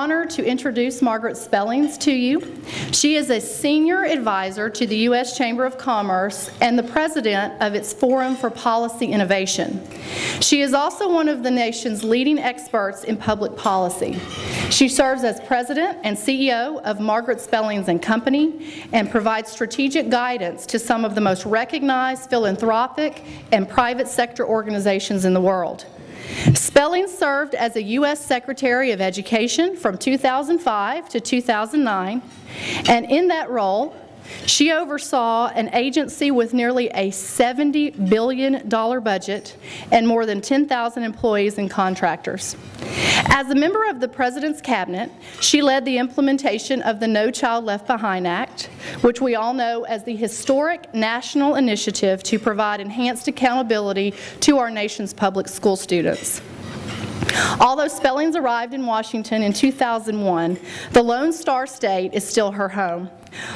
honor to introduce Margaret Spellings to you. She is a senior advisor to the U.S. Chamber of Commerce and the president of its Forum for Policy Innovation. She is also one of the nation's leading experts in public policy. She serves as president and CEO of Margaret Spellings and Company and provides strategic guidance to some of the most recognized philanthropic and private sector organizations in the world. Spellings served as a U.S. Secretary of Education from 2005 to 2009, and in that role, she oversaw an agency with nearly a $70 billion budget and more than 10,000 employees and contractors. As a member of the President's Cabinet, she led the implementation of the No Child Left Behind Act, which we all know as the historic national initiative to provide enhanced accountability to our nation's public school students. Although Spellings arrived in Washington in 2001, the Lone Star State is still her home.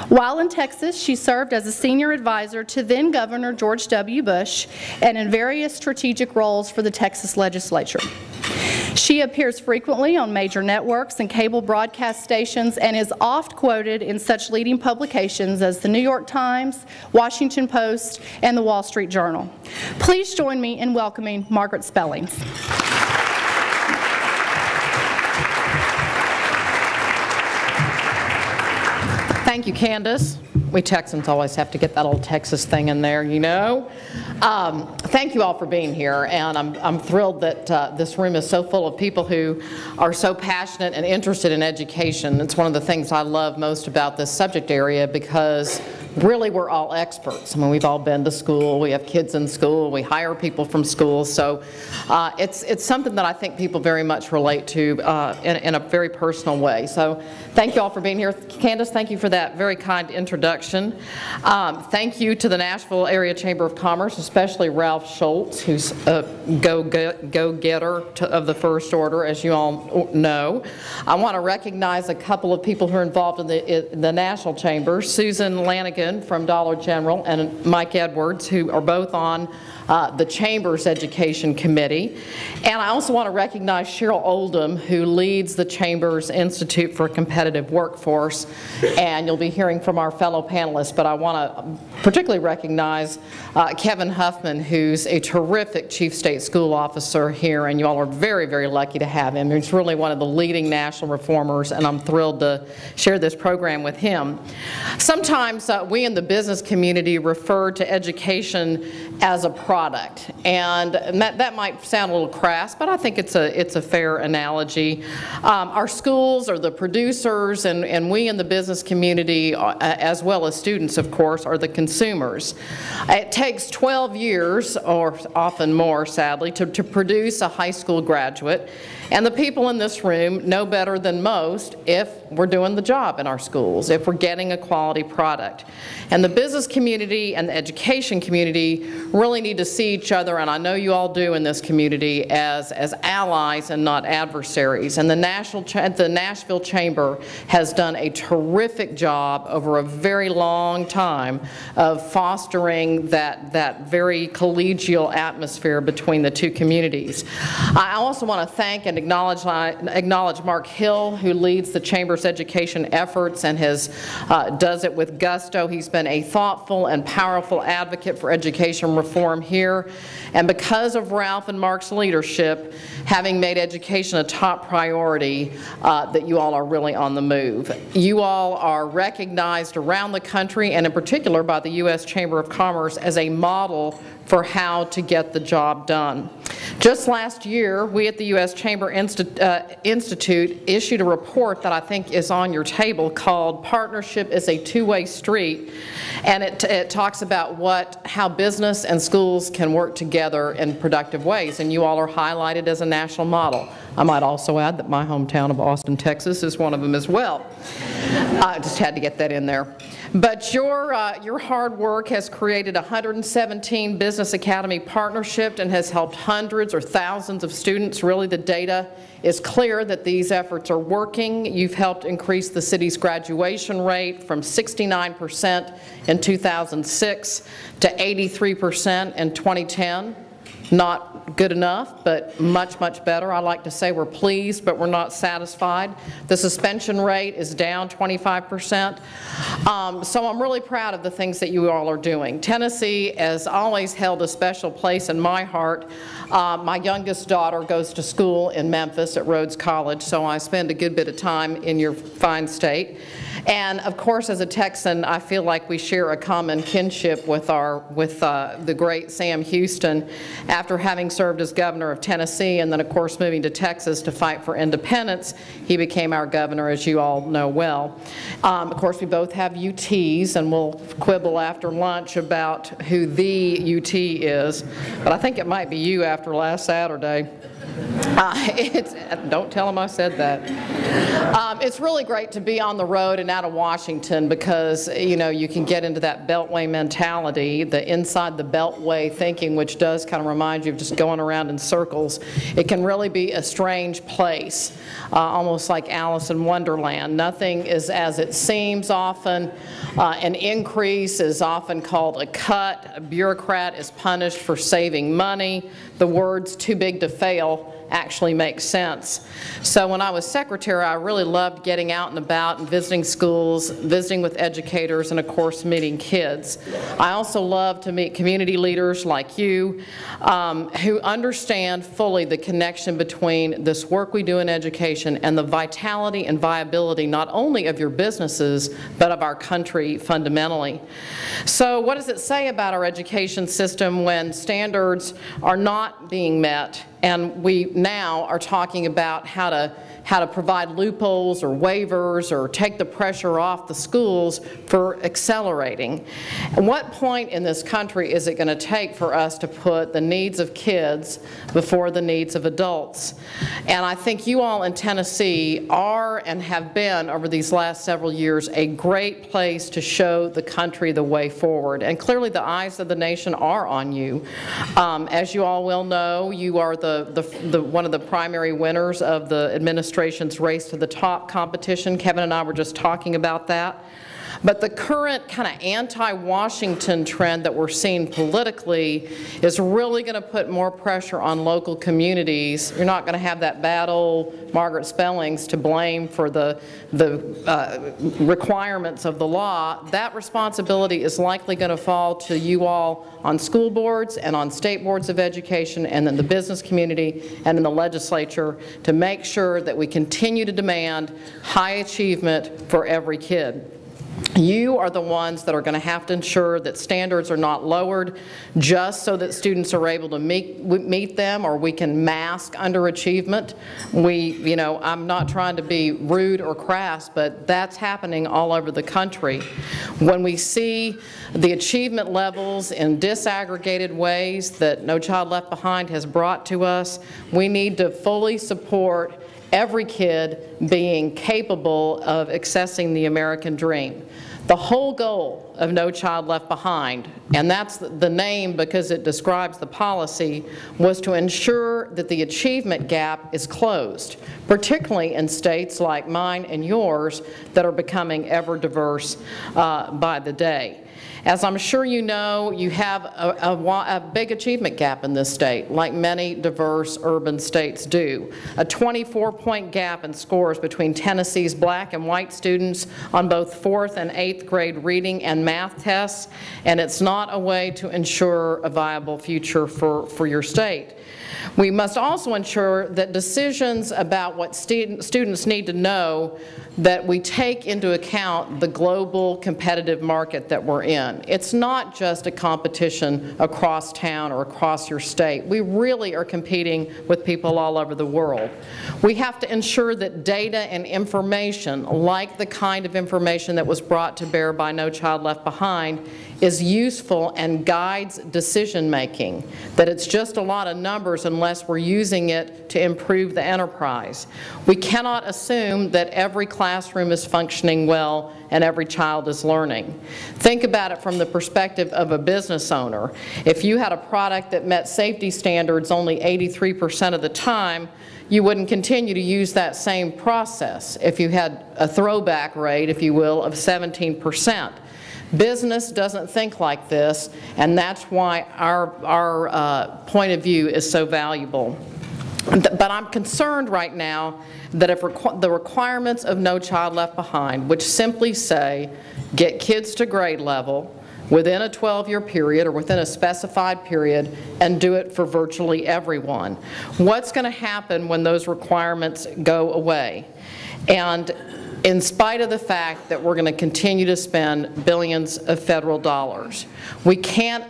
While in Texas, she served as a senior advisor to then-Governor George W. Bush and in various strategic roles for the Texas legislature. She appears frequently on major networks and cable broadcast stations and is oft quoted in such leading publications as the New York Times, Washington Post, and the Wall Street Journal. Please join me in welcoming Margaret Spellings. Thank you, Candace. We Texans always have to get that old Texas thing in there, you know. Thank you all for being here, and I'm thrilled that this room is so full of people who are so passionate and interested in education. It's one of the things I love most about this subject area because really we're all experts. I mean, we've all been to school, we have kids in school, we hire people from school, so it's something that I think people very much relate to in a very personal way. So thank you all for being here. Candace, thank you for that very kind introduction. Thank you to the Nashville Area Chamber of Commerce, especially Ralph Schultz, who's a go-getter of the first order, as you all know. I want to recognize a couple of people who are involved in the National Chamber, Susan Lanigan from Dollar General and Mike Edwards, who are both on the Chamber's Education Committee. And I also want to recognize Cheryl Oldham, who leads the Chamber's Institute for a Competitive Workforce. And you'll be hearing from our fellow panelists, but I want to particularly recognize Kevin Huffman, who's a terrific Chief State School Officer here, and you all are very, very lucky to have him. He's really one of the leading national reformers, and I'm thrilled to share this program with him. Sometimes we in the business community refer to education as a product, and that might sound a little crass, but I think it's a fair analogy. Our schools are the producers, and we in the business community, as well as students, of course, are the consumers. It takes 12 years, or often more, sadly, to produce a high school graduate. And the people in this room know better than most if we're doing the job in our schools, if we're getting a quality product. And the business community and the education community really need to see each other, and I know you all do in this community, as allies and not adversaries. And the Nashville Chamber has done a terrific job over a very long time of fostering that very collegial atmosphere between the two communities. I also want to thank and acknowledge Mark Hill, who leads the Chamber's education efforts and does it with gusto. He's been a thoughtful and powerful advocate for education reform here. And because of Ralph and Mark's leadership, having made education a top priority, that you all are really on the move. You all are recognized around the country, and in particular by the U.S. Chamber of Commerce, as a model for how to get the job done. Just last year, we at the U.S. Chamber Institute issued a report that I think is on your table called Partnership is a Two-Way Street, and it talks about how business and schools can work together in productive ways, and you all are highlighted as a national model. I might also add that my hometown of Austin, Texas is one of them as well. I just had to get that in there. But your hard work has created 117 Business Academy partnerships and has helped hundreds or thousands of students. Really, the data is clear that these efforts are working. You've helped increase the city's graduation rate from 69% in 2006 to 83% in 2010. Not good enough, but much, much better. I like to say we're pleased, but we're not satisfied. The suspension rate is down 25%. So I'm really proud of the things that you all are doing. Tennessee has always held a special place in my heart. My youngest daughter goes to school in Memphis at Rhodes College, so I spend a good bit of time in your fine state. And of course, as a Texan, I feel like we share a common kinship with the great Sam Houston. After having served as governor of Tennessee and then of course moving to Texas to fight for independence, he became our governor, as you all know well. Of course, we both have UTs, and we'll quibble after lunch about who the UT is, but I think it might be you after last Saturday. Don't tell him I said that. It's really great to be on the road and out of Washington because, you know, you can get into that beltway mentality, the inside the beltway thinking, which does kind of remind you of just going around in circles. It can really be a strange place, almost like Alice in Wonderland. Nothing is as it seems often. An increase is often called a cut. A bureaucrat is punished for saving money. The words "too big to fail" actually make sense. So when I was secretary, I really loved getting out and about and visiting schools, visiting with educators, and of course meeting kids. I also love to meet community leaders like you who understand fully the connection between this work we do in education and the vitality and viability not only of your businesses but of our country fundamentally. So what does it say about our education system when standards are not being met and we now are talking about how to provide loopholes or waivers or take the pressure off the schools for accelerating? At what point in this country is it going to take for us to put the needs of kids before the needs of adults? And I think you all in Tennessee are and have been over these last several years a great place to show the country the way forward. And clearly the eyes of the nation are on you. As you all will know, you are one of the primary winners of the administration's Race to the Top competition. Kevin and I were just talking about that. But the current kind of anti-Washington trend that we're seeing politically is really going to put more pressure on local communities. You're not going to have that bad old Margaret Spellings to blame for the requirements of the law. That responsibility is likely going to fall to you all on school boards and on state boards of education and in the business community and in the legislature to make sure that we continue to demand high achievement for every kid. You are the ones that are going to have to ensure that standards are not lowered just so that students are able to meet them or we can mask underachievement. I'm not trying to be rude or crass, but that's happening all over the country. When we see the achievement levels in disaggregated ways that No Child Left Behind has brought to us, we need to fully support every kid being capable of accessing the American dream. The whole goal of No Child Left Behind, and that's the name because it describes the policy, was to ensure that the achievement gap is closed, particularly in states like mine and yours that are becoming ever diverse by the day. As I'm sure you know, you have a big achievement gap in this state, like many diverse urban states do. A 24-point gap in scores between Tennessee's black and white students on both 4th and 8th grade reading and math tests, and it's not a way to ensure a viable future for your state. We must also ensure that decisions about what students need to know, that we take into account the global competitive market that we're in. It's not just a competition across town or across your state. We really are competing with people all over the world. We have to ensure that data and information, like the kind of information that was brought to bear by No Child Left Behind, is useful and guides decision making, that it's just a lot of numbers unless we're using it to improve the enterprise. We cannot assume that every classroom is functioning well and every child is learning. Think about it from the perspective of a business owner. If you had a product that met safety standards only 83% of the time, you wouldn't continue to use that same process if you had a throwback rate, if you will, of 17%. Business doesn't think like this, and that's why our point of view is so valuable. But I'm concerned right now that if the requirements of No Child Left Behind, which simply say get kids to grade level within a 12-year period or within a specified period and do it for virtually everyone, what's going to happen when those requirements go away? And in spite of the fact that we're going to continue to spend billions of federal dollars, we can't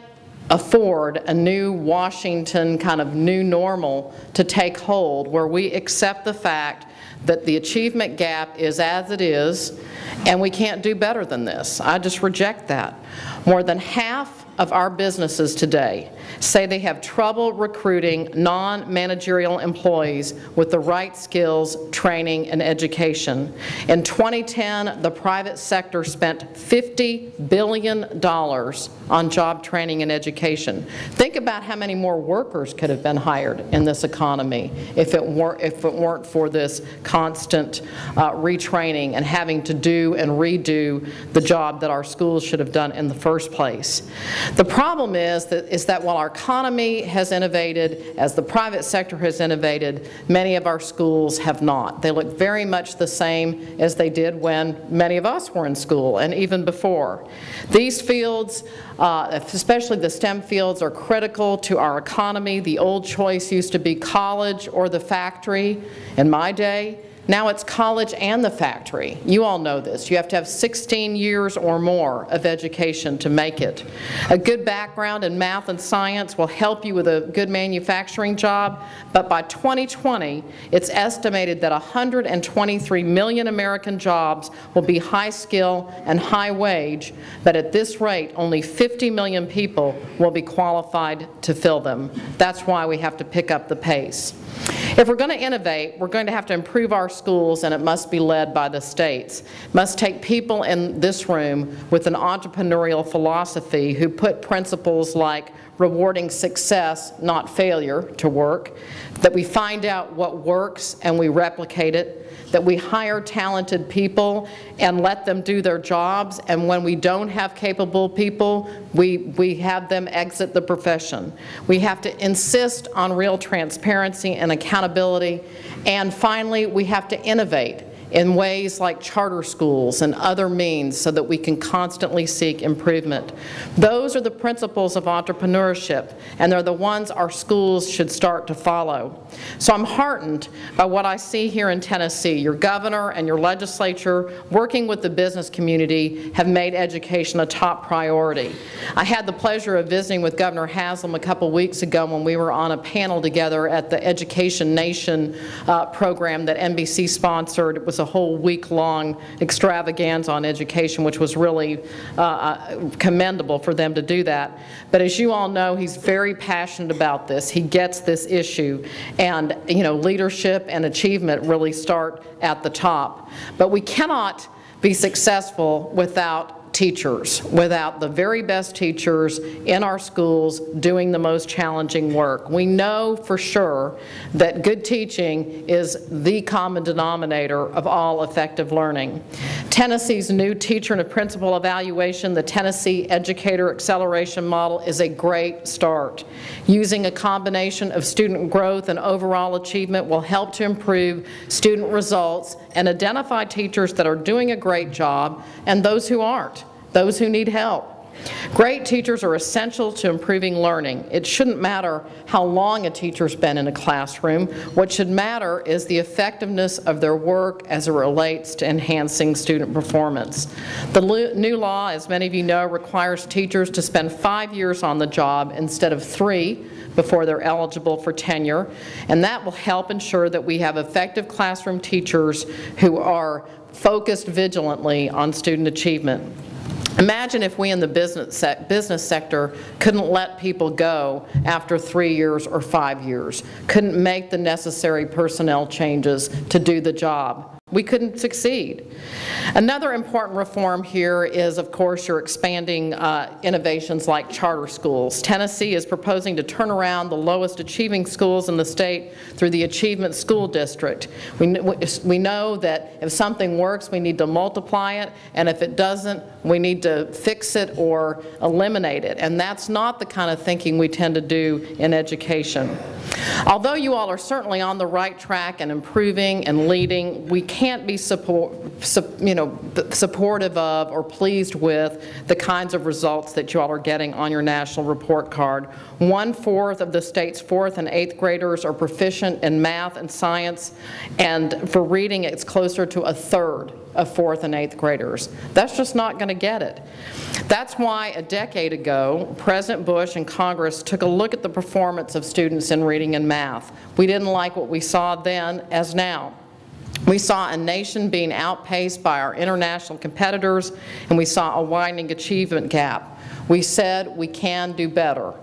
afford a new Washington kind of new normal to take hold where we accept the fact that the achievement gap is as it is and we can't do better than this. I just reject that. More than half of our businesses today say they have trouble recruiting non-managerial employees with the right skills, training, and education. In 2010, the private sector spent $50 billion on job training and education. Think about how many more workers could have been hired in this economy if it weren't for this constant retraining and having to do and redo the job that our schools should have done in the first place. The problem is that while our economy has innovated, as the private sector has innovated, many of our schools have not. They look very much the same as they did when many of us were in school and even before. These fields, especially the STEM fields, are critical to our economy. The old choice used to be college or the factory in my day. Now it's college and the factory. You all know this. You have to have 16 years or more of education to make it. A good background in math and science will help you with a good manufacturing job, but by 2020, it's estimated that 123 million American jobs will be high skill and high wage, but at this rate, only 50 million people will be qualified to fill them. That's why we have to pick up the pace. If we're going to innovate, we're going to have to improve our schools, and it must be led by the states. It must take people in this room with an entrepreneurial philosophy who put principles like rewarding success, not failure, to work, that we find out what works and we replicate it, that we hire talented people and let them do their jobs, and when we don't have capable people, we have them exit the profession. We have to insist on real transparency and accountability, and finally, we have to innovate in ways like charter schools and other means so that we can constantly seek improvement. Those are the principles of entrepreneurship, and they're the ones our schools should start to follow. So I'm heartened by what I see here in Tennessee. Your governor and your legislature, working with the business community, have made education a top priority. I had the pleasure of visiting with Governor Haslam a couple weeks ago when we were on a panel together at the Education Nation program that NBC sponsored. It was a whole week-long extravaganza on education, which was really commendable for them to do that. But as you all know, he's very passionate about this. He gets this issue, and leadership and achievement really start at the top. But we cannot be successful without teachers, without the very best teachers in our schools doing the most challenging work. We know for sure that good teaching is the common denominator of all effective learning. Tennessee's new teacher and principal evaluation, the Tennessee Educator Acceleration Model, is a great start. Using a combination of student growth and overall achievement will help to improve student results and identify teachers that are doing a great job and those who aren't, those who need help. Great teachers are essential to improving learning. It shouldn't matter how long a teacher's been in a classroom. What should matter is the effectiveness of their work as it relates to enhancing student performance. The new law, as many of you know, requires teachers to spend 5 years on the job instead of 3 before they're eligible for tenure, and that will help ensure that we have effective classroom teachers who are focused vigilantly on student achievement. Imagine if we in the business sector couldn't let people go after 3 years or 5 years, couldn't make the necessary personnel changes to do the job. we couldn't succeed. Another important reform here is, of course, you're expanding innovations like charter schools. Tennessee is proposing to turn around the lowest achieving schools in the state through the Achievement School District. We know that if something works, we need to multiply it, and if it doesn't, we need to fix it or eliminate it. And that's not the kind of thinking we tend to do in education. Although you all are certainly on the right track and improving and leading, we can't be supportive of or pleased with the kinds of results that you all are getting on your national report card. 1/4 of the state's 4th and 8th graders are proficient in math and science, and for reading it's closer to 1/3 of 4th and 8th graders. That's just not going to get it. That's why a decade ago, President Bush and Congress took a look at the performance of students in reading and math. We didn't like what we saw then as now. We saw a nation being outpaced by our international competitors, and we saw a widening achievement gap. We said we can do better.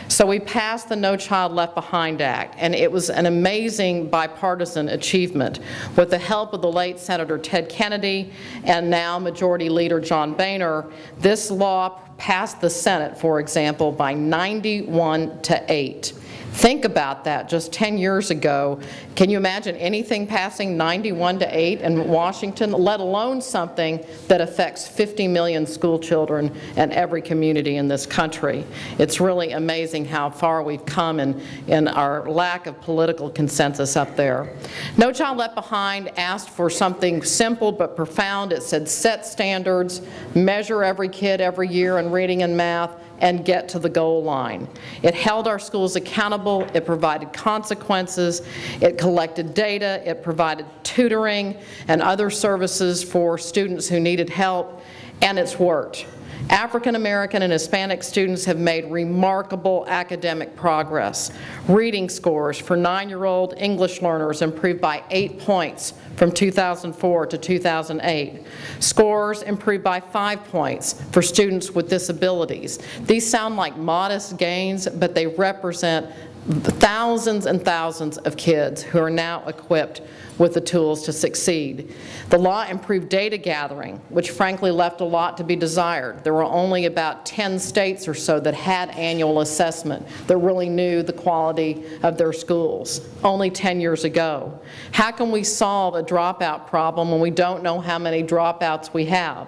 So we passed the No Child Left Behind Act, and it was an amazing bipartisan achievement. With the help of the late Senator Ted Kennedy and now Majority Leader John Boehner, this law passed the Senate, for example, by 91-8. Think about that just 10 years ago. Can you imagine anything passing 91-8 in Washington, let alone something that affects 50 million school children and every community in this country? It's really amazing how far we've come in our lack of political consensus up there. No Child Left Behind asked for something simple but profound. It said set standards, measure every kid every year in reading and math, and get to the goal line. It held our schools accountable, it provided consequences, it collected data, it provided tutoring and other services for students who needed help, and it's worked. African American and Hispanic students have made remarkable academic progress. Reading scores for 9-year-old English learners improved by 8 points from 2004 to 2008. Scores improved by 5 points for students with disabilities. These sound like modest gains, but they represent thousands and thousands of kids who are now equipped with the tools to succeed. The law improved data gathering, which frankly left a lot to be desired. There were only about 10 states or so that had annual assessment that really knew the quality of their schools, only 10 years ago. How can we solve a dropout problem when we don't know how many dropouts we have?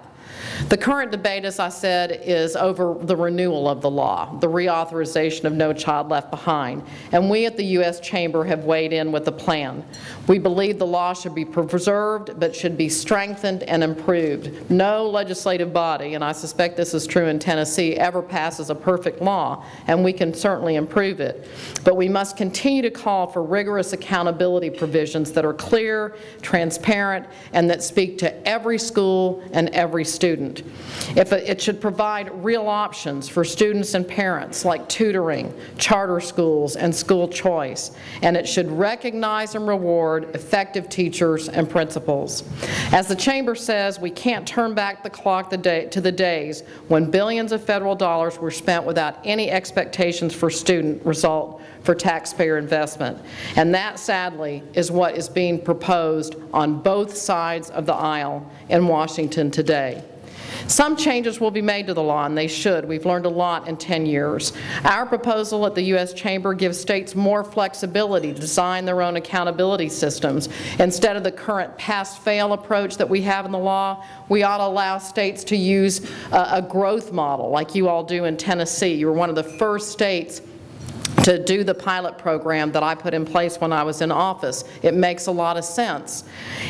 The current debate, as I said, is over the renewal of the law, the reauthorization of No Child Left Behind, and we at the U.S. Chamber have weighed in with a plan. We believe the law should be preserved, but should be strengthened and improved. No legislative body, and I suspect this is true in Tennessee, ever passes a perfect law, and we can certainly improve it. But we must continue to call for rigorous accountability provisions that are clear, transparent, and that speak to every school and every student. It should provide real options for students and parents like tutoring, charter schools, and school choice, and it should recognize and reward effective teachers and principals. As the Chamber says, we can't turn back the clock to the days when billions of federal dollars were spent without any expectations for student result for taxpayer investment. And that, sadly, is what is being proposed on both sides of the aisle in Washington today. Some changes will be made to the law, and they should. We've learned a lot in 10 years. Our proposal at the U.S. Chamber gives states more flexibility to design their own accountability systems. Instead of the current pass-fail approach that we have in the law, we ought to allow states to use a growth model like you all do in Tennessee. You were one of the first states to do the pilot program that I put in place when I was in office. It makes a lot of sense.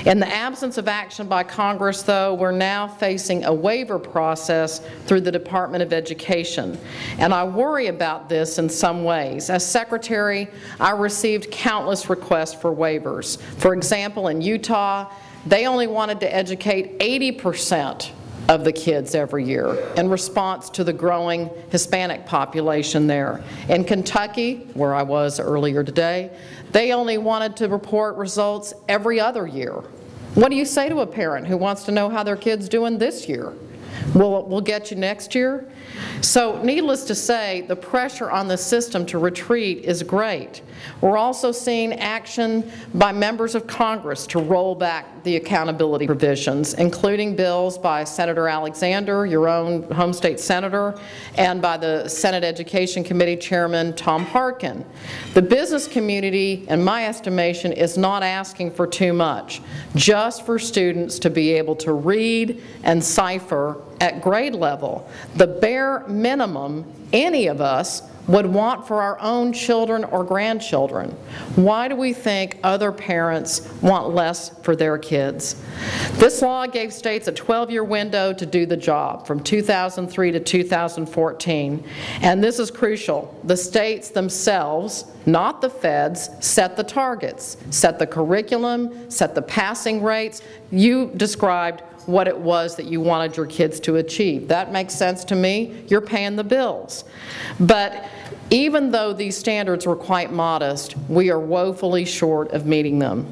In the absence of action by Congress, though, we're now facing a waiver process through the Department of Education. And I worry about this in some ways. As Secretary, I received countless requests for waivers. For example, in Utah, they only wanted to educate 80% of the kids every year in response to the growing Hispanic population there. In Kentucky, where I was earlier today, they only wanted to report results every other year. What do you say to a parent who wants to know how their kid's doing this year? We'll get you next year? So needless to say, the pressure on the system to retreat is great. We're also seeing action by members of Congress to roll back the accountability provisions, including bills by Senator Alexander, your own home state senator, and by the Senate Education Committee Chairman Tom Harkin. The business community, in my estimation, is not asking for too much, just for students to be able to read and cipher at grade level, the bare minimum any of us would want for our own children or grandchildren. Why do we think other parents want less for their kids? This law gave states a 12-year window to do the job, from 2003 to 2014. And this is crucial. The states themselves, not the feds, set the targets, set the curriculum, set the passing rates. You described what it was that you wanted your kids to achieve. That makes sense to me. You're paying the bills. But even though these standards were quite modest, we are woefully short of meeting them.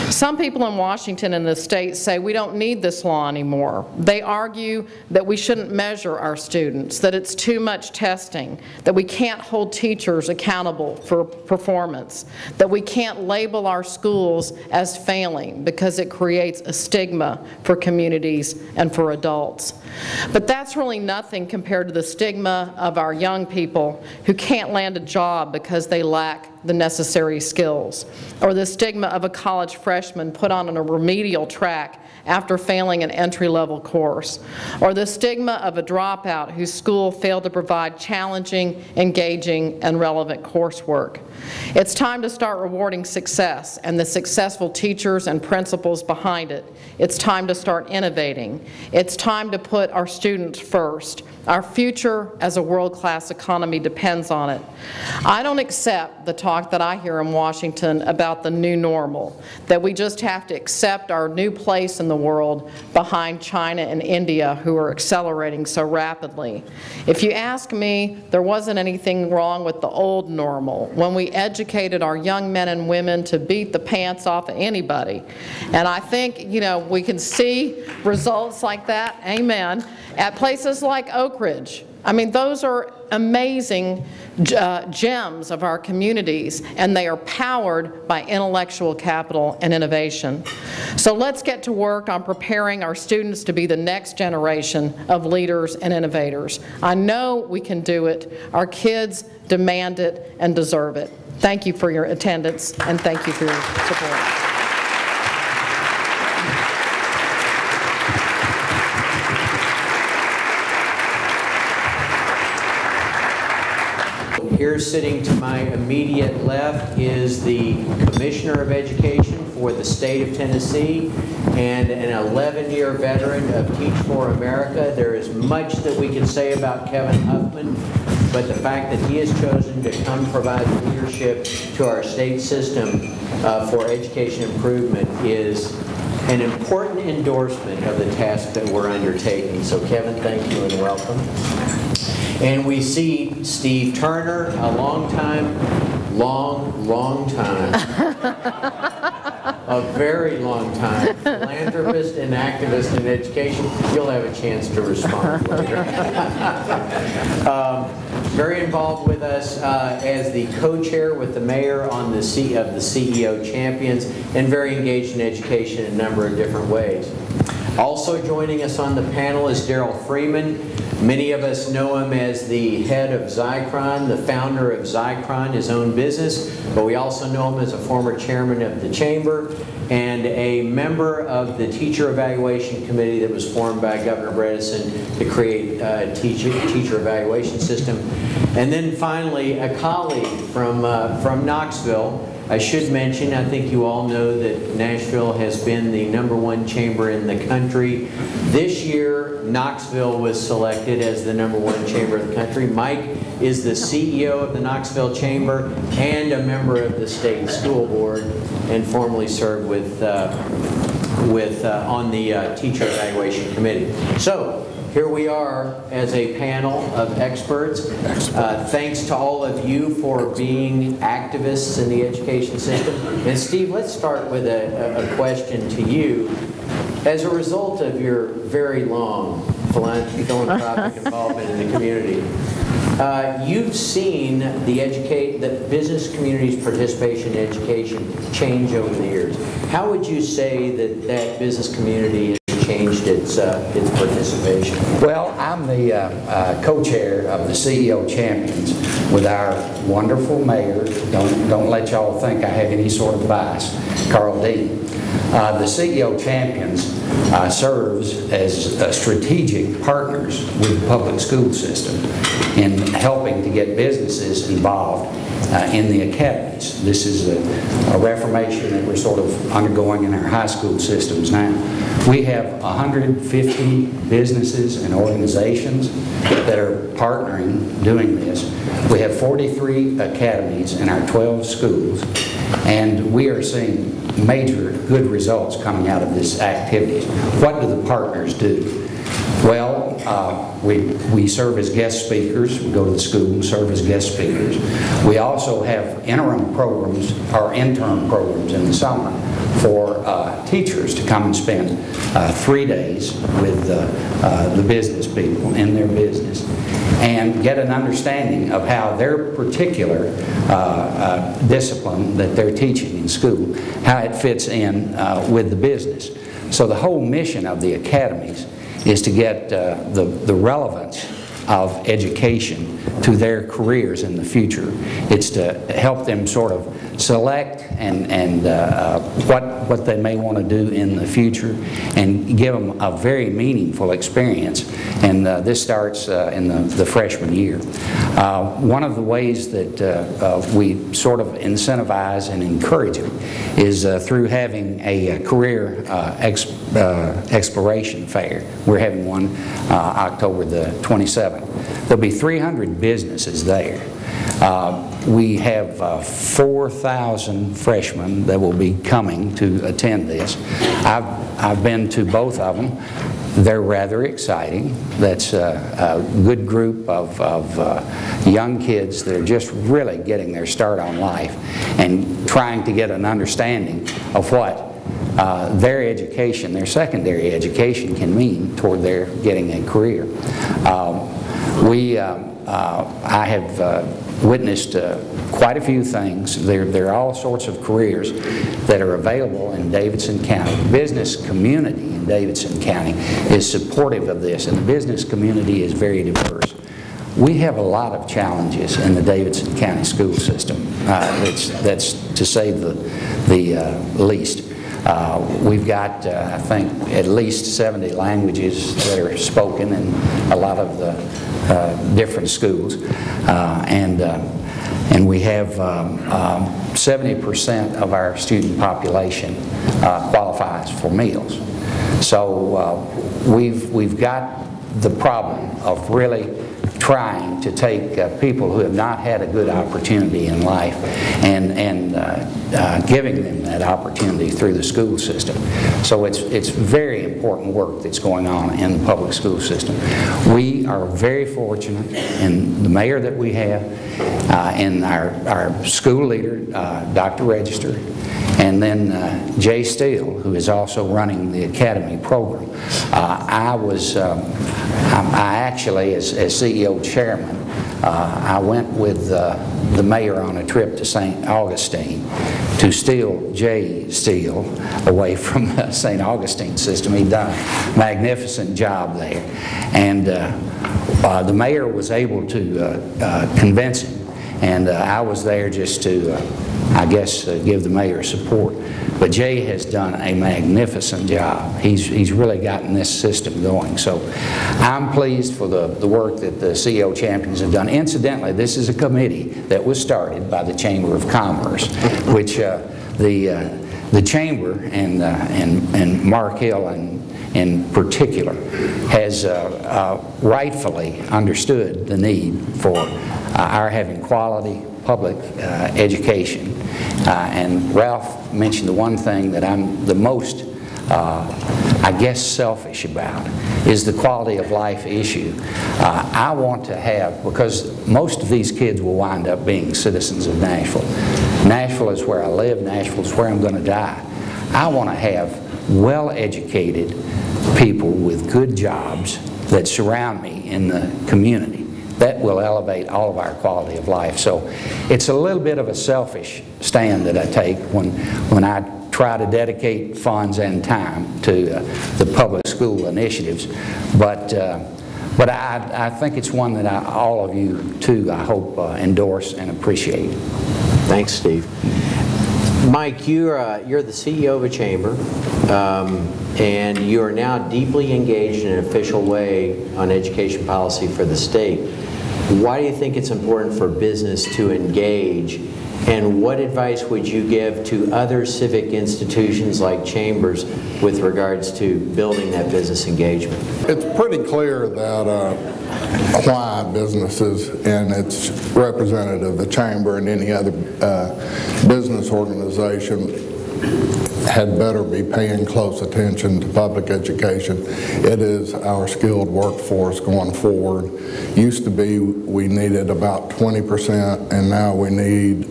Some people in Washington and the state say we don't need this law anymore. They argue that we shouldn't measure our students, that it's too much testing, that we can't hold teachers accountable for performance, that we can't label our schools as failing because it creates a stigma for communities and for adults. But that's really nothing compared to the stigma of our young people who can't land a job because they lack the necessary skills, or the stigma of a college freshman put on a remedial track after failing an entry-level course, or the stigma of a dropout whose school failed to provide challenging, engaging, and relevant coursework. It's time to start rewarding success and the successful teachers and principals behind it. It's time to start innovating. It's time to put our students first. Our future as a world-class economy depends on it. I don't accept the talk that I hear in Washington about the new normal, that we just have to accept our new place in the world behind China and India, who are accelerating so rapidly. If you ask me, there wasn't anything wrong with the old normal, when we educated our young men and women to beat the pants off of anybody. And I think, you know, we can see results like that, amen, at places like Oak Ridge. I mean, those are amazing gems of our communities, and they are powered by intellectual capital and innovation. So let's get to work on preparing our students to be the next generation of leaders and innovators. I know we can do it. Our kids demand it and deserve it. Thank you for your attendance, and thank you for your support. Here sitting to my immediate left is the Commissioner of Education for the state of Tennessee and an 11-year veteran of Teach for America. There is much that we can say about Kevin Huffman, but the fact that he has chosen to come provide leadership to our state system for education improvement is an important endorsement of the task that we're undertaking. So Kevin, thank you and welcome. And we see Steve Turner, a long time, a very long time philanthropist and activist in education. You'll have a chance to respond later. Very involved with us as the co-chair with the mayor on the of the CEO Champions, and very engaged in education in a number of different ways. Also joining us on the panel is Daryl Freeman. Many of us know him as the head of Zycron, the founder of Zycron, his own business, but we also know him as a former chairman of the chamber and a member of the teacher evaluation committee that was formed by Governor Bredesen to create a teacher evaluation system. And then finally, a colleague from Knoxville. I should mention, I think you all know that Nashville has been the #1 chamber in the country. This year, Knoxville was selected as the #1 chamber in the country. Mike is the CEO of the Knoxville Chamber and a member of the state school board, and formerly served on the teacher evaluation committee. So here we are as a panel of experts. Thanks to all of you for being activists in the education system. And Steve, let's start with a question to you. As a result of your very long philanthropic involvement in the community. You've seen the business community's participation in education change over the years. How would you say that business community has changed its participation? Well, I'm the co-chair of the CEO Champions with our wonderful mayor. Don't let y'all think I have any sort of bias, Carl Dean. The CEO Champions serves as strategic partners with the public school system in helping to get businesses involved in the academies. This is a reformation that we're sort of undergoing in our high school systems now. We have 150 businesses and organizations that are partnering doing this. We have 43 academies in our 12 schools, and we are seeing major good results coming out of this activities. What do the partners do? Well, we serve as guest speakers. We go to the school and serve as guest speakers. We also have interim programs or intern programs in the summer for teachers to come and spend 3 days with the business people in their business and get an understanding of how their particular discipline that they're teaching in school, how it fits in with the business. So the whole mission of the academies is to get the relevance of education to their careers in the future. It's to help them sort of select and what they may want to do in the future and give them a very meaningful experience. And this starts in the freshman year. One of the ways that we sort of incentivize and encourage them is through having a career exploration fair. We're having one October the 27th. There'll be 300 businesses there. We have 4,000 freshmen that will be coming to attend this. I've been to both of them. They're rather exciting. That's a good group of young kids that are just really getting their start on life and trying to get an understanding of what their education, their secondary education, can mean toward their getting a career. I have witnessed quite a few things. There are all sorts of careers that are available in Davidson County. The business community in Davidson County is supportive of this, and the business community is very diverse. We have a lot of challenges in the Davidson County school system. That's to say the least. We've got, I think, at least 70 languages that are spoken in a lot of the different schools. And we have 70% of our student population qualifies for meals. So we've got the problem of really trying to take people who have not had a good opportunity in life and giving them that opportunity through the school system. So it's very important work that's going on in the public school system. We are very fortunate in the mayor that we have, and our school leader, Dr. Register, and then Jay Steele, who is also running the academy program. I actually, as CEO chairman, I went with the mayor on a trip to St. Augustine to steal Jay Steele away from St. Augustine system. He'd done a magnificent job there. And the mayor was able to convince him. And I was there just to, I guess, give the mayor support. But Jay has done a magnificent job. He's really gotten this system going. So I'm pleased for the work that the CEO Champions have done. Incidentally, this is a committee that was started by the Chamber of Commerce, which the Chamber and Mark Hill in particular has rightfully understood the need for our having quality public education. And Ralph mentioned the one thing that I'm the most, I guess, selfish about is the quality of life issue. I want to have, because most of these kids will wind up being citizens of Nashville. Nashville is where I live. Nashville is where I'm going to die. I want to have well-educated people with good jobs that surround me in the community. That will elevate all of our quality of life. So it's a little bit of a selfish stand that I take when I try to dedicate funds and time to the public school initiatives. But I think it's one that all of you, too, I hope, endorse and appreciate. Thanks, Steve. Mike, you're the CEO of a chamber, and you are now deeply engaged in an official way on education policy for the state. Why do you think it's important for business to engage, and what advice would you give to other civic institutions like chambers with regards to building that business engagement? It's pretty clear that why businesses, and it's representative of the chamber and any other business organization, had better be paying close attention to public education. It is our skilled workforce going forward. Used to be we needed about 20%, and now we need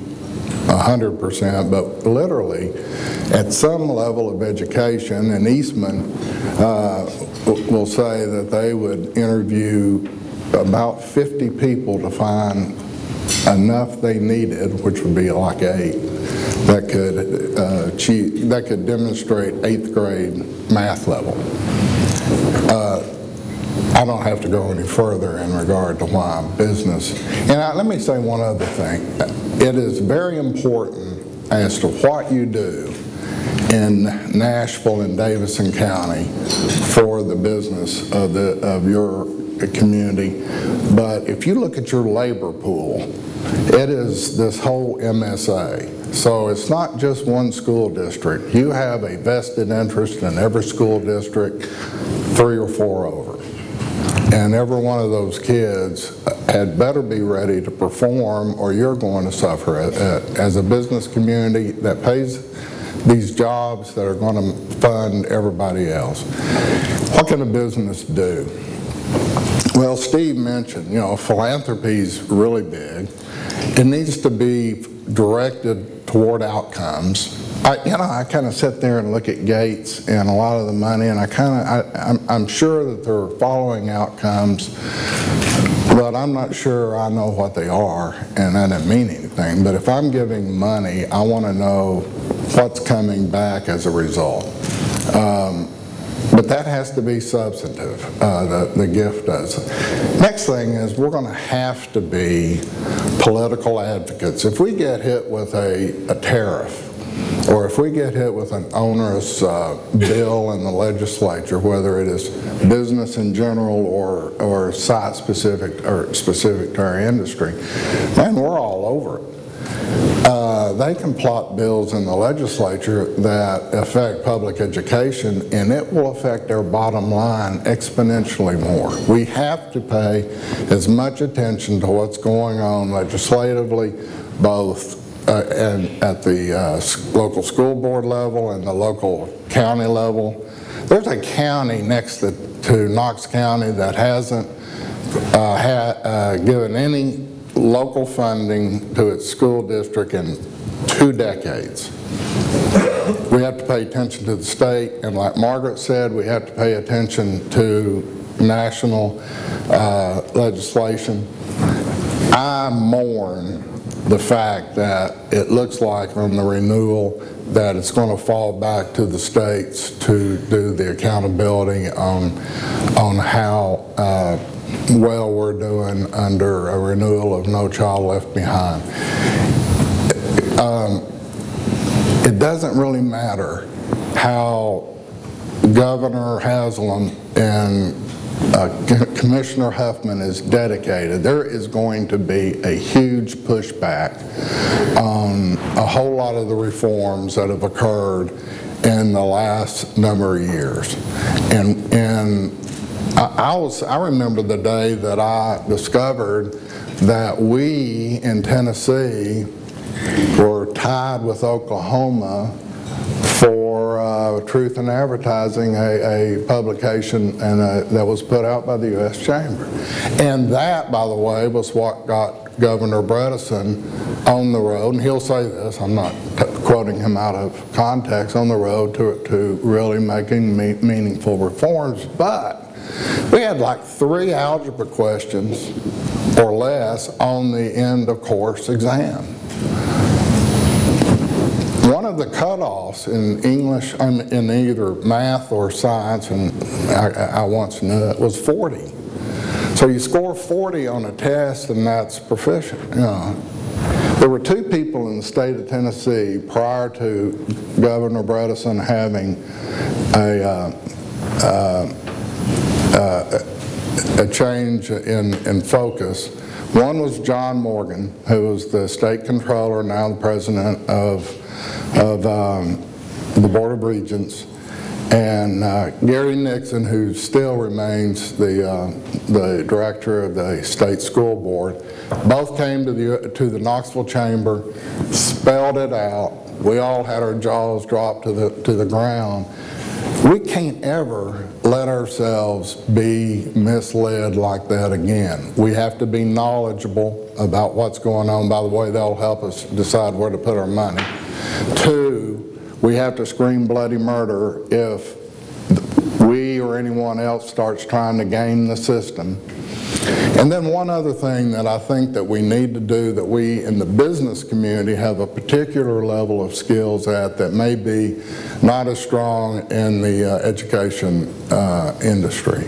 100%, but literally at some level of education, and Eastman will say that they would interview about 50 people to find enough they needed, which would be like 8, that could demonstrate 8th grade math level. I don't have to go any further in regard to why business. And let me say one other thing. It is very important as to what you do in Nashville and Davidson County for the business of your community. But if you look at your labor pool, it is this whole MSA. So it's not just one school district. You have a vested interest in every school district, 3 or 4 over. And every one of those kids had better be ready to perform, or you're going to suffer. As a business community that pays these jobs that are going to fund everybody else, what can a business do? Well, Steve mentioned, philanthropy is really big. It needs to be directed toward outcomes. I kind of sit there and look at Gates and a lot of the money, and I'm sure that they're following outcomes, but I'm not sure I know what they are, and that doesn't mean anything. But if I'm giving money, I want to know what's coming back as a result. But that has to be substantive, the gift does. Next thing is we're going to have to be political advocates. If we get hit with a tariff, or if we get hit with an onerous bill in the legislature, whether it is business in general or site specific or specific to our industry, man, we're all over it. They can plot bills in the legislature that affect public education, and it will affect their bottom line exponentially more. We have to pay as much attention to what's going on legislatively, both and at the local school board level and the local county level. There's a county next to Knox County that hasn't given any local funding to its school district in 2 decades. We have to pay attention to the state, and like Margaret said, we have to pay attention to national legislation. I mourn the fact that it looks like on the renewal that it's going to fall back to the states to do the accountability on how well we're doing under a renewal of No Child Left Behind. It doesn't really matter how Governor Haslam and Commissioner Huffman is dedicated. There is going to be a huge pushback on a whole lot of the reforms that have occurred in the last number of years. And I remember the day that I discovered that we in Tennessee were tied with Oklahoma for Truth in Advertising, a publication that was put out by the U.S. Chamber. And that, by the way, was what got Governor Bredesen on the road, and he'll say this, I'm not quoting him out of context, on the road to really making meaningful reforms. But we had like 3 algebra questions or less on the end of course exam. One of the cutoffs in English, in either math or science, and I once knew it, was 40. So you score 40 on a test and that's proficient. You know. There were 2 people in the state of Tennessee prior to Governor Bredesen having a change in focus. One was John Morgan, who was the state controller, now the president of the Board of Regents, and Gary Nixon, who still remains the director of the state school board. Both came to the Knoxville Chamber, spelled it out. We all had our jaws dropped to the ground. We can't ever let ourselves be misled like that again. We have to be knowledgeable about what's going on. By the way, that'll help us decide where to put our money. 2, we have to scream bloody murder if we or anyone else starts trying to game the system. And then one other thing that I think that we need to do, that we in the business community have a particular level of skills at that may be not as strong in the education industry,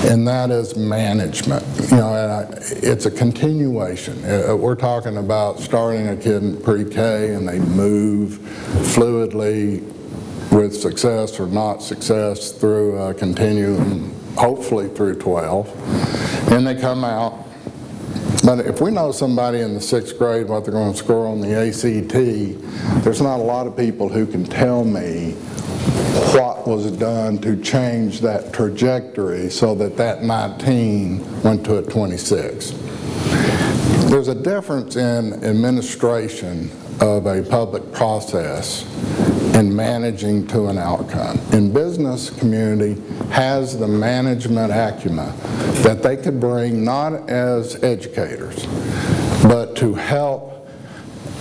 and that is management. You know, and it's a continuation. We're talking about starting a kid in pre-K and they move fluidly with success or not success through a continuum, hopefully through 12, and they come out. But if we know somebody in the 6th grade what they're going to score on the ACT, there's not a lot of people who can tell me what was done to change that trajectory so that that 19 went to a 26. There's a difference in administration of a public process and managing to an outcome. In business community has the management acumen that they could bring not as educators, but to help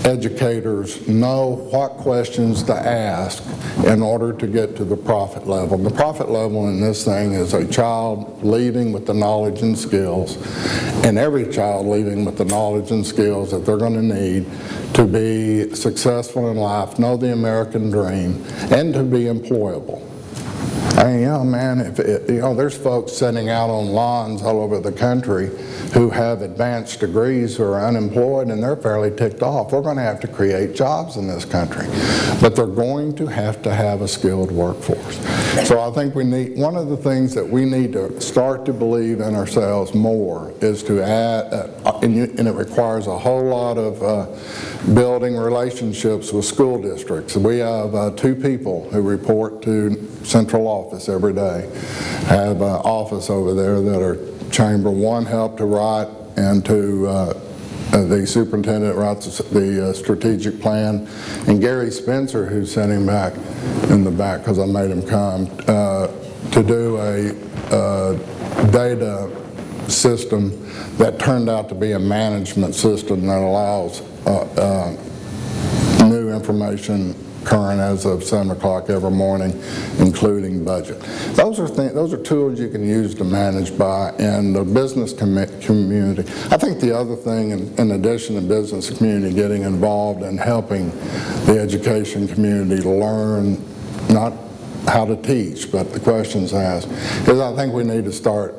educators know what questions to ask in order to get to the profit level. The profit level in this thing is a child leaving with the knowledge and skills, and every child leaving with the knowledge and skills that they're going to need to be successful in life, know the American dream, and to be employable. I mean, you know, man, there's folks sitting out on lawns all over the country who have advanced degrees who are unemployed, and they're fairly ticked off. We're going to have to create jobs in this country, but they're going to have a skilled workforce. So I think we need, one of the things that we need to start to believe in ourselves more is to add, and it requires a whole lot of building relationships with school districts. We have 2 people who report to central office every day. I have an office over there that are chamber. One helped to write, and to the superintendent writes the strategic plan, and Gary Spencer, who's sitting back in the back because I made him come, to do a data system that turned out to be a management system that allows new information current as of 7 o'clock every morning, including budget. Those are tools you can use to manage by in the business community. I think the other thing, in addition to business community getting involved in helping the education community learn not how to teach, but the questions asked, is I think we need to start,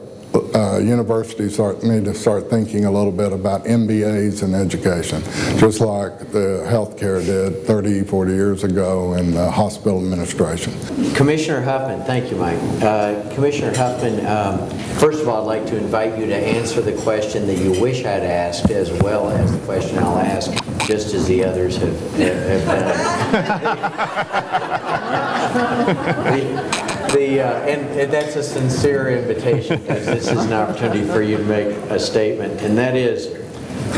universities need to start thinking a little bit about MBAs in education, just like the healthcare did 30, 40 years ago in hospital administration. Commissioner Huffman, thank you, Mike. Commissioner Huffman, first of all, I'd like to invite you to answer the question that you wish I'd asked, as well as the question I'll ask, just as the others have done. And that's a sincere invitation, because this is an opportunity for you to make a statement, and that is,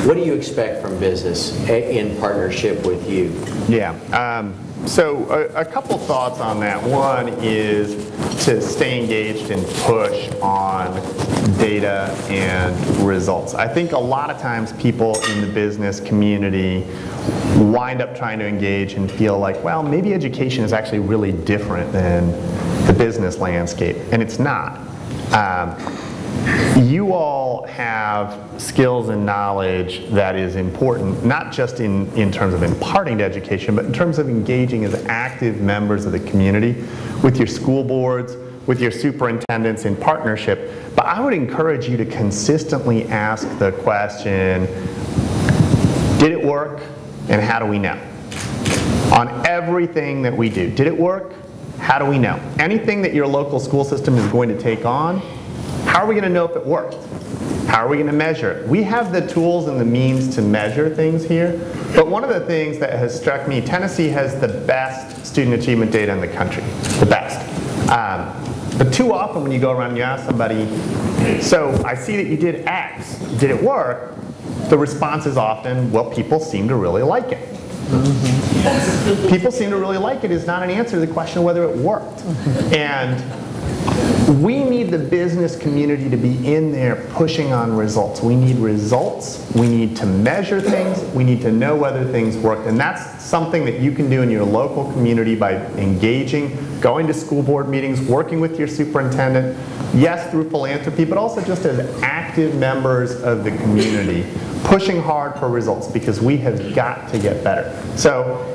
what do you expect from business in partnership with you? Yeah. So a couple thoughts on that. One is to stay engaged and push on data and results. I think a lot of times people in the business community wind up trying to engage and feel like, well, maybe education is actually really different than the business landscape, and it's not. You all have skills and knowledge that is important, not just in terms of imparting to education, but in terms of engaging as active members of the community with your school boards, with your superintendents in partnership. But I would encourage you to consistently ask the question, did it work, and how do we know? On everything that we do, did it work? How do we know? Anything that your local school system is going to take on, how are we going to know if it worked? How are we going to measure it? We have the tools and the means to measure things here, but one of the things that has struck me, Tennessee has the best student achievement data in the country, the best. But too often when you go around and you ask somebody, so I see that you did X, did it work? The response is often, well, people seem to really like it. Mm-hmm. People seem to really like it is not an answer to the question of whether it worked. And we need the business community to be in there pushing on results. We need results. We need to measure things. We need to know whether things worked. And that's something that you can do in your local community by engaging, going to school board meetings, working with your superintendent, yes, through philanthropy, but also just as active members of the community, pushing hard for results, because we have got to get better. So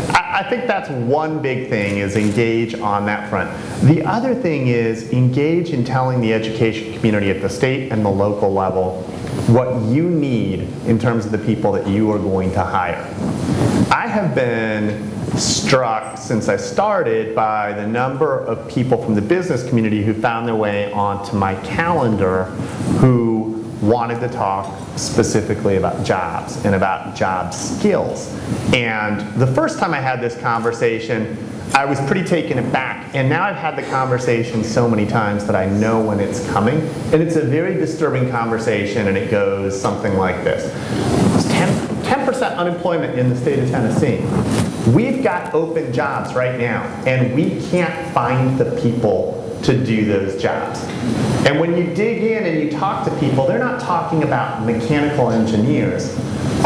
I think that's one big thing, is engage on that front. The other thing is engage in telling the education community at the state and the local level what you need in terms of the people that you are going to hire. I have been struck since I started by the number of people from the business community who found their way onto my calendar who wanted to talk specifically about jobs and about job skills. And the first time I had this conversation, I was pretty taken aback. And now I've had the conversation so many times that I know when it's coming. And it's a very disturbing conversation, and it goes something like this. 10% unemployment in the state of Tennessee. We've got open jobs right now, and we can't find the people to do those jobs. And when you dig in and you talk to people, they're not talking about mechanical engineers.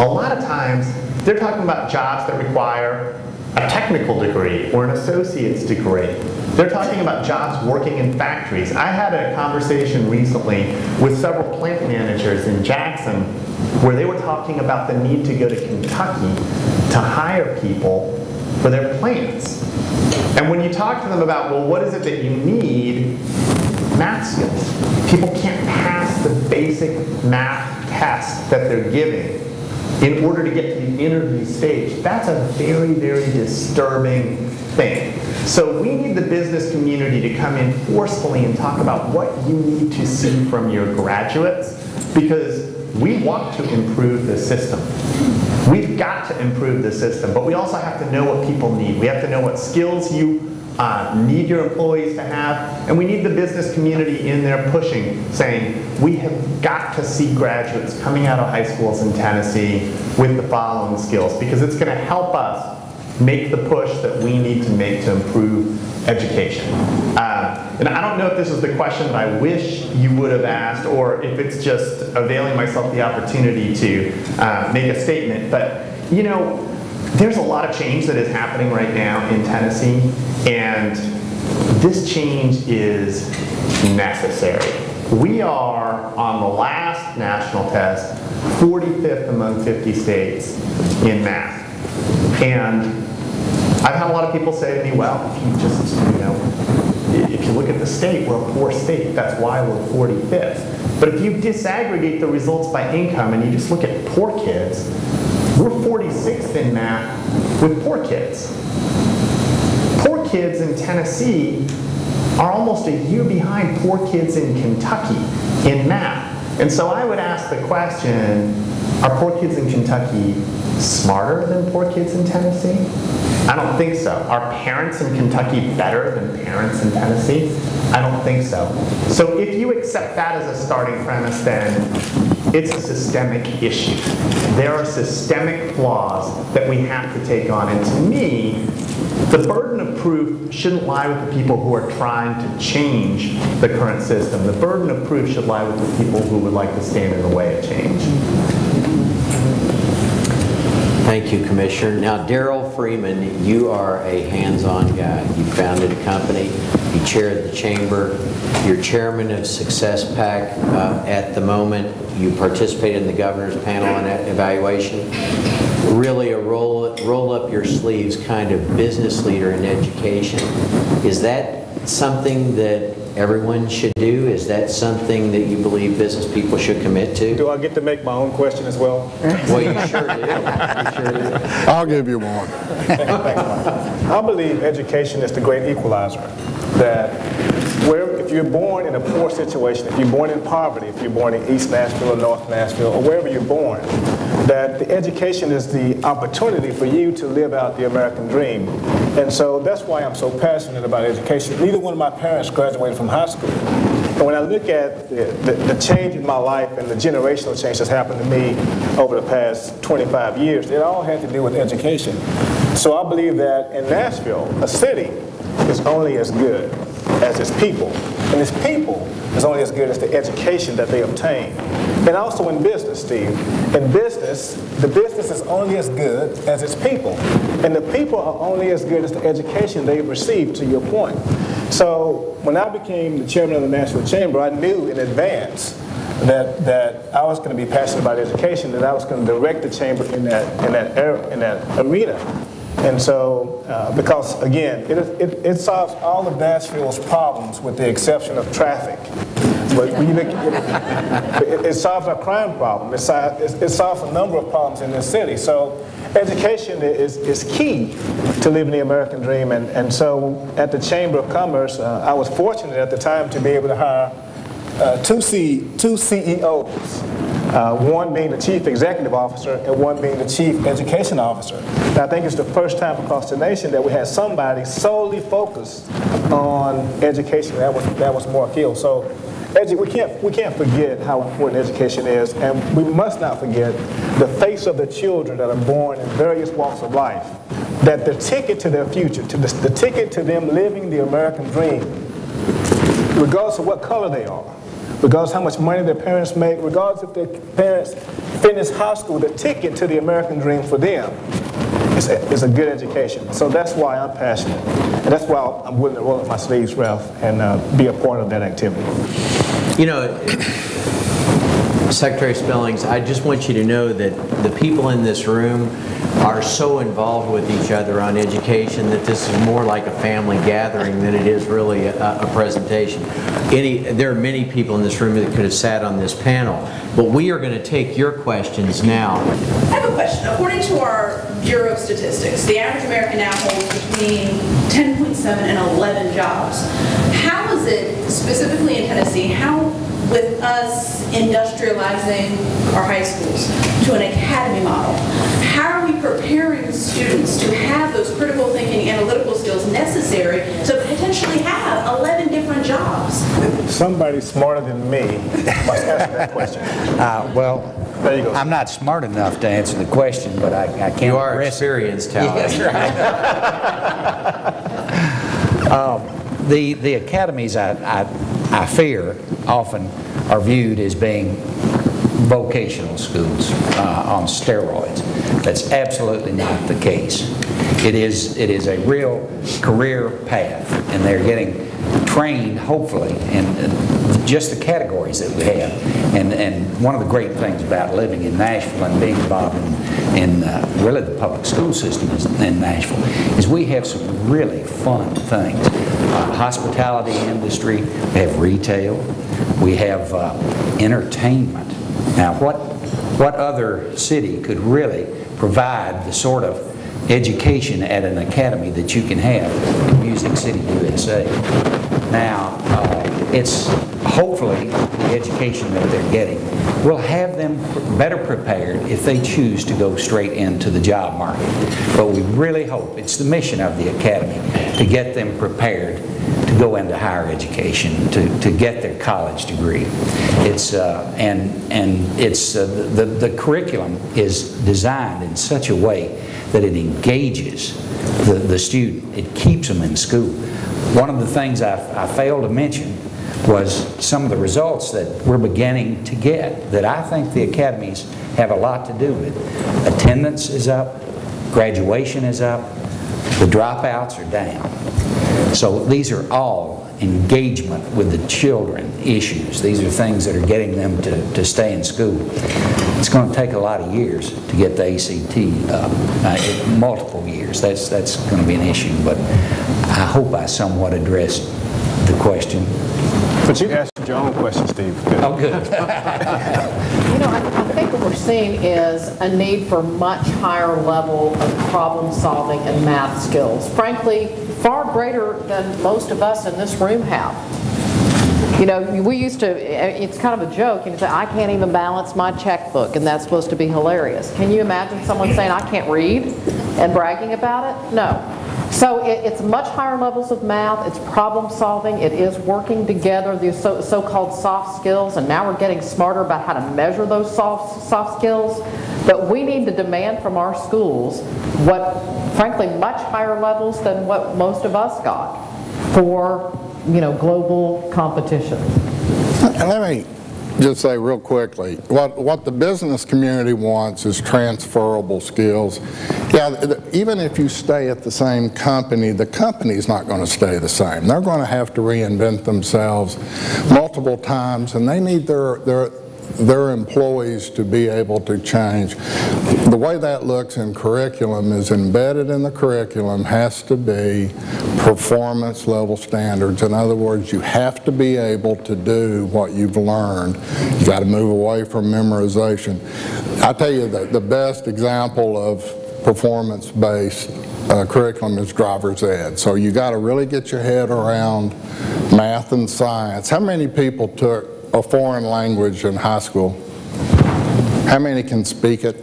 A lot of times, they're talking about jobs that require a technical degree or an associate's degree. They're talking about jobs working in factories. I had a conversation recently with several plant managers in Jackson where they were talking about the need to go to Kentucky to hire people for their plants. And when you talk to them about, well, what is it that you need? Math skills. People can't pass the basic math test that they're giving in order to get to the interview stage. That's a very, very disturbing thing. So we need the business community to come in forcefully and talk about what you need to see from your graduates, because we want to improve the system. We've got to improve the system, but we also have to know what people need. We have to know what skills you need your employees to have, and we need the business community in there pushing, saying, we have got to see graduates coming out of high schools in Tennessee with the following skills, because it's going to help us make the push that we need to make to improve education. And I don't know if this is the question that I wish you would have asked, or if it's just availing myself the opportunity to make a statement, but you know, there's a lot of change that is happening right now in Tennessee, and this change is necessary. We are on the last national test, 45th among 50 states in math. And I've had a lot of people say to me, well, if you just, you know, if you look at the state, we're a poor state, that's why we're 45th. But if you disaggregate the results by income and you just look at poor kids, we're 46th in math with poor kids. Poor kids in Tennessee are almost a year behind poor kids in Kentucky in math. And so I would ask the question, are poor kids in Kentucky smarter than poor kids in Tennessee? I don't think so. Are parents in Kentucky better than parents in Tennessee? I don't think so. So if you accept that as a starting premise, then it's a systemic issue. There are systemic flaws that we have to take on. And to me, The burden of proof shouldn't lie with the people who are trying to change the current system. The burden of proof should lie with the people who would like to stand in the way of change. Thank you, Commissioner. Now, Darrell Freeman, you are a hands-on guy. You founded a company, you chaired the chamber, you're chairman of Success PAC at the moment. You participated in the governor's panel on evaluation. Really a roll up your sleeves kind of business leader in education. Is that something that everyone should do? Is that something that you believe business people should commit to? Do I get to make my own question as well? Well, you sure do. You sure do. I'll give you one. I believe education is the great equalizer. That if you're born in a poor situation, if you're born in poverty, if you're born in East Nashville or North Nashville or wherever you're born, that the education is the opportunity for you to live out the American dream. And so that's why I'm so passionate about education. Neither one of my parents graduated from high school. And when I look at the change in my life and the generational change that's happened to me over the past 25 years, it all had to do with education. So I believe that in Nashville, a city is only as good as its people. And its people is only as good as the education that they obtain. And also in business, Steve. In business, the business is only as good as its people. And the people are only as good as the education they've received, to your point. So when I became the chairman of the Nashville Chamber, I knew in advance that I was going to be passionate about education, that I was going to direct the chamber in that arena. And so, because again, it solves all of Nashville's problems with the exception of traffic. But when you look at it solves our crime problem. It solves a number of problems in this city. So education is key to living the American dream. And so at the Chamber of Commerce, I was fortunate at the time to be able to hire two CEOs. One being the Chief Executive Officer and one being the Chief Education Officer. And I think it's the first time across the nation that we had somebody solely focused on education. That was Mark Hill. So we can't forget how important education is, and we must not forget the face of the children that are born in various walks of life, that the ticket to their future, the ticket to them living the American dream, regardless of what color they are, regardless of how much money their parents make, regardless if their parents finish high school, the ticket to the American dream for them is a good education. So that's why I'm passionate. And that's why I'm willing to roll up my sleeves, Ralph, and be a part of that activity. You know, Secretary Spellings, I just want you to know that the people in this room are so involved with each other on education that this is more like a family gathering than it is really a presentation. There are many people in this room that could have sat on this panel, but we are going to take your questions now. I have a question. According to our Bureau of Statistics, the average American now holds between 10.7 and 11 jobs. How is it, specifically in Tennessee, with us industrializing our high schools to an academy model, how are we preparing students to have those critical thinking, analytical skills necessary to potentially have 11 different jobs? Somebody smarter than me must answer that question. Well, there you go. I'm not smart enough to answer the question, but I can't. You are experienced, Howard. Yes, right. The academies, I fear, often are viewed as being vocational schools on steroids. That's absolutely not the case. It is a real career path, and they're getting trained, hopefully, in just the categories that we have. And one of the great things about living in Nashville and being involved in really the public school system in Nashville is we have some really fun things. Hospitality industry, we have retail, we have entertainment. Now, what other city could really provide the sort of education at an academy that you can have in Music City, USA? Now, it's hopefully the education that they're getting will have them better prepared if they choose to go straight into the job market. But we really hope, it's the mission of the academy, to get them prepared to go into higher education, to get their college degree. It's the curriculum is designed in such a way that it engages the student. It keeps them in school. One of the things I failed to mention was some of the results that we're beginning to get that I think the academies have a lot to do with. Attendance is up, graduation is up, the dropouts are down. So these are all engagement with the children issues. These are things that are getting them to stay in school. It's going to take a lot of years to get the ACT up, multiple years. That's going to be an issue, but I hope I somewhat addressed the question. But you asked your own question, Steve. Good. Oh, good. You know, I think what we're seeing is a need for much higher level of problem solving and math skills. Frankly, far greater than most of us in this room have. You know, we used to, it's kind of a joke, you know, say, I can't even balance my checkbook, and that's supposed to be hilarious. Can you imagine someone saying, I can't read, and bragging about it? No. So it's much higher levels of math, it's problem solving, it is working together, these so-called soft skills, and now we're getting smarter about how to measure those soft skills. But we need to demand from our schools what, frankly, much higher levels than what most of us got for, you know, global competition. And let me just say real quickly, what the business community wants is transferable skills. Yeah, even if you stay at the same company, the company's not going to stay the same. They're going to have to reinvent themselves multiple times, and they need their employees to be able to change. The way that looks in curriculum is embedded in the curriculum has to be performance level standards. In other words, you have to be able to do what you've learned. You've got to move away from memorization. I tell you that the best example of performance-based curriculum is driver's ed. So you got to really get your head around math and science. How many people took a foreign language in high school? How many can speak it?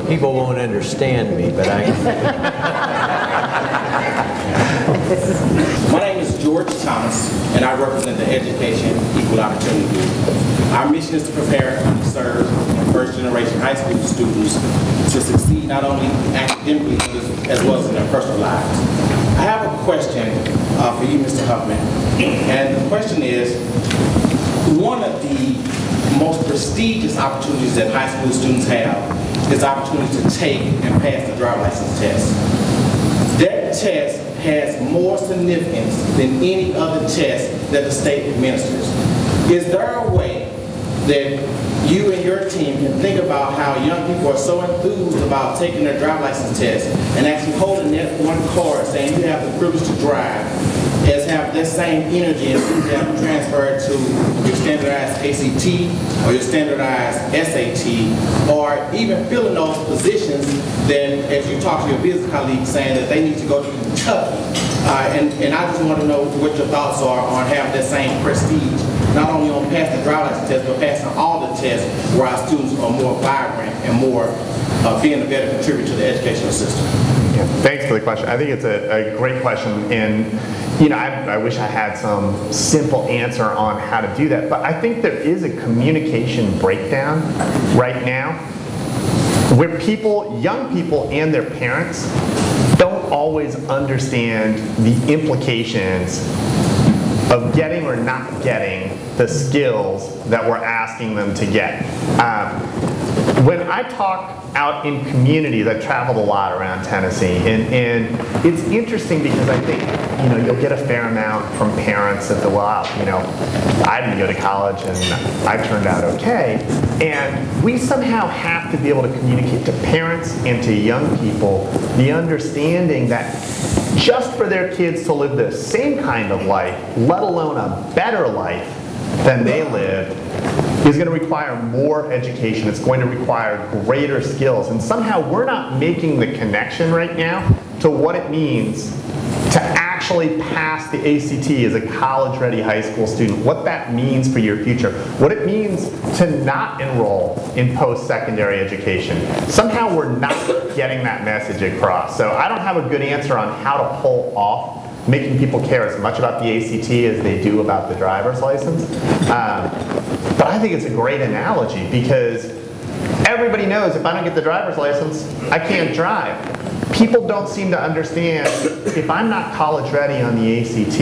People won't understand me, but I can. My name is George Thomas, and I represent the Education Equal Opportunity Group. Our mission is to prepare underserved and first-generation high school students to succeed not only academically, but as well as in their personal lives. I have a question for you, Mr. Huffman, and the question is, one of the most prestigious opportunities that high school students have is the opportunity to take and pass the driver's license test. That test has more significance than any other test that the state administers. Is there a way that you and your team can think about how young people are so enthused about taking their driver's license test and actually holding that one card saying you have the privilege to drive, as have that same energy and enthusiasm transferred to your standardized ACT or your standardized SAT, or even filling those positions that, as you talk to your business colleagues, saying that they need to go to Kentucky. And I just want to know what your thoughts are on having that same prestige, not only on passing the driver's license test, but passing all the tests where our students are more vibrant and more being a better contributor to the educational system. Yeah, thanks for the question. I think it's a great question, and you know, I wish I had some simple answer on how to do that, but I think there is a communication breakdown right now where young people and their parents don't always understand the implications of getting or not getting the skills that we're asking them to get. When I talk out in communities, I've traveled a lot around Tennessee, and it's interesting because I think, you know, you'll get a fair amount from parents that, well, you know, I didn't go to college and I turned out okay. And we somehow have to be able to communicate to parents and to young people the understanding that just for their kids to live the same kind of life, let alone a better life than they lived, is going to require more education. It's going to require greater skills. And somehow we're not making the connection right now to what it means to actually actually pass the ACT as a college-ready high school student, what that means for your future, what it means to not enroll in post-secondary education. Somehow we're not getting that message across. So I don't have a good answer on how to pull off making people care as much about the ACT as they do about the driver's license. But I think it's a great analogy because everybody knows if I don't get the driver's license, I can't drive. People don't seem to understand if I'm not college ready on the ACT,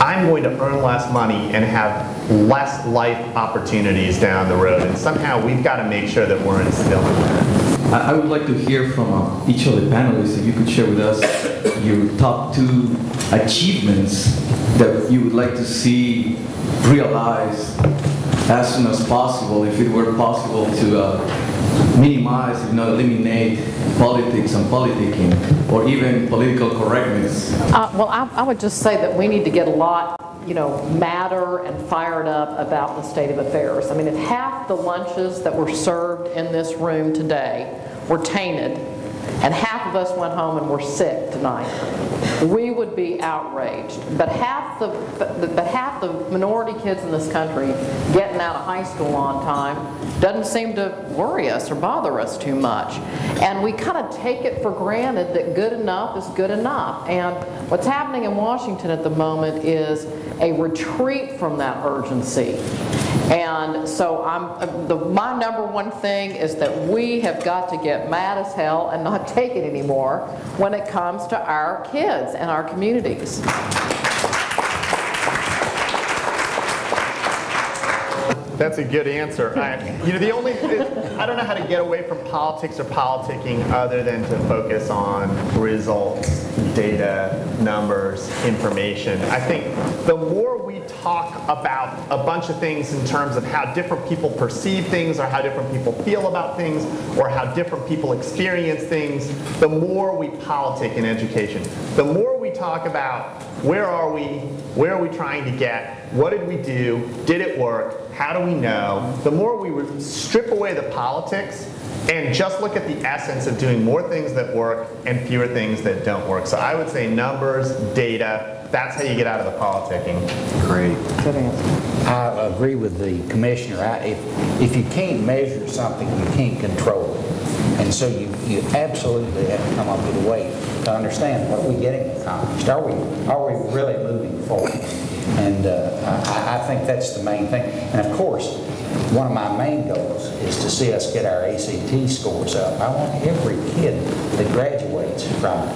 I'm going to earn less money and have less life opportunities down the road. And somehow we've got to make sure that we're instilling that. I would like to hear from each of the panelists, if you could share with us your top 2 achievements that you would like to see realized as soon as possible, if it were possible to minimize, eliminate politics and politicking, or even political correctness. Well, I would just say that we need to get a lot madder and fired up about the state of affairs. I mean, if half the lunches that were served in this room today were tainted, and half of us went home and were sick tonight, we would be outraged. But half the minority kids in this country getting out of high school on time doesn't seem to worry us or bother us too much. And we kind of take it for granted that good enough is good enough. And what's happening in Washington at the moment is a retreat from that urgency. And so my number one thing is that we have got to get mad as hell and not take it anymore when it comes to our kids and our communities. That's a good answer. I don't know how to get away from politics or politicking other than to focus on results, data, numbers, information. I think the more we talk about a bunch of things in terms of how different people perceive things or how different people feel about things or how different people experience things, the more we politic in education. The more we talk about where are we trying to get, what did we do, did it work, how do we know, the more we strip away the politics and just look at the essence of doing more things that work and fewer things that don't work. So I would say numbers, data, that's how you get out of the politicking. Great. Good answer. I agree with the commissioner. If you can't measure something, you can't control it. And so you absolutely have to come up with a way to understand what are we getting accomplished. Are we really moving forward? And I think that's the main thing. And of course, one of my main goals is to see us get our ACT scores up. I want every kid that graduates from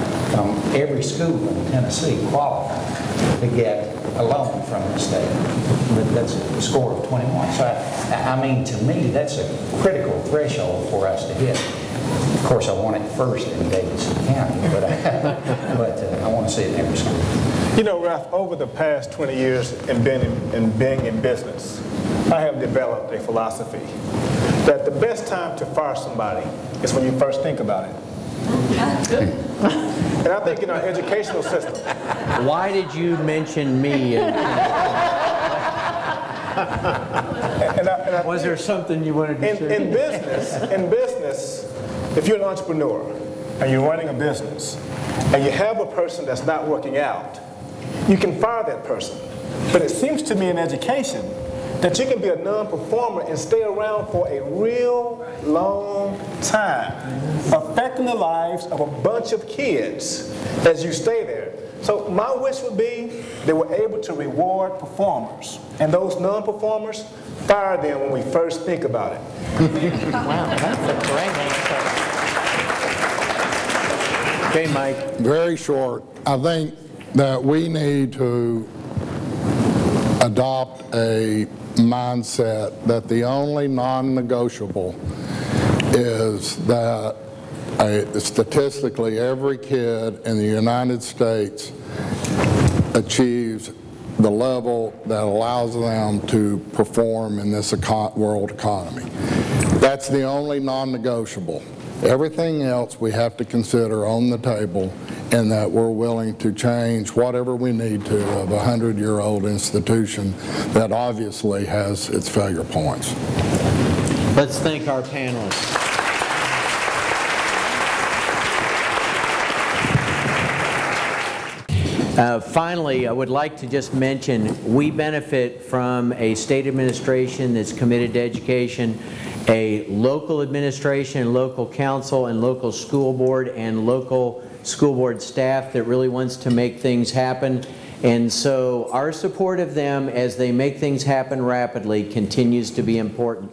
every school in Tennessee qualified to get a loan from the state. That's a score of 21. So I mean, to me, that's a critical threshold for us to hit. Of course, I want it first in Davidson County, but I want to see it in every school. You know, Ralph, over the past 20 years in being in business, I have developed a philosophy that the best time to fire somebody is when you first think about it. And I think in our educational system. Why did you mention me? Was there something you wanted to say? In business, if you're an entrepreneur and you're running a business and you have a person that's not working out, you can fire that person. But it seems to me in education that you can be a non-performer and stay around for a real long time, affecting the lives of a bunch of kids as you stay there. So my wish would be they were able to reward performers, and those non-performers, fire them when we first think about it. Wow, that's a great answer. Okay, Mike. Very short. I think that we need to adopt a mindset that the only non-negotiable is that statistically every kid in the United States achieves the level that allows them to perform in this world economy. That's the only non-negotiable. Everything else we have to consider on the table, and that we're willing to change whatever we need to of a 100-year-old institution that obviously has its failure points. Let's thank our panelists. Finally, I would like to just mention we benefit from a state administration that's committed to education, a local administration, local council, and local school board and local school board staff that really wants to make things happen. And so our support of them as they make things happen rapidly continues to be important.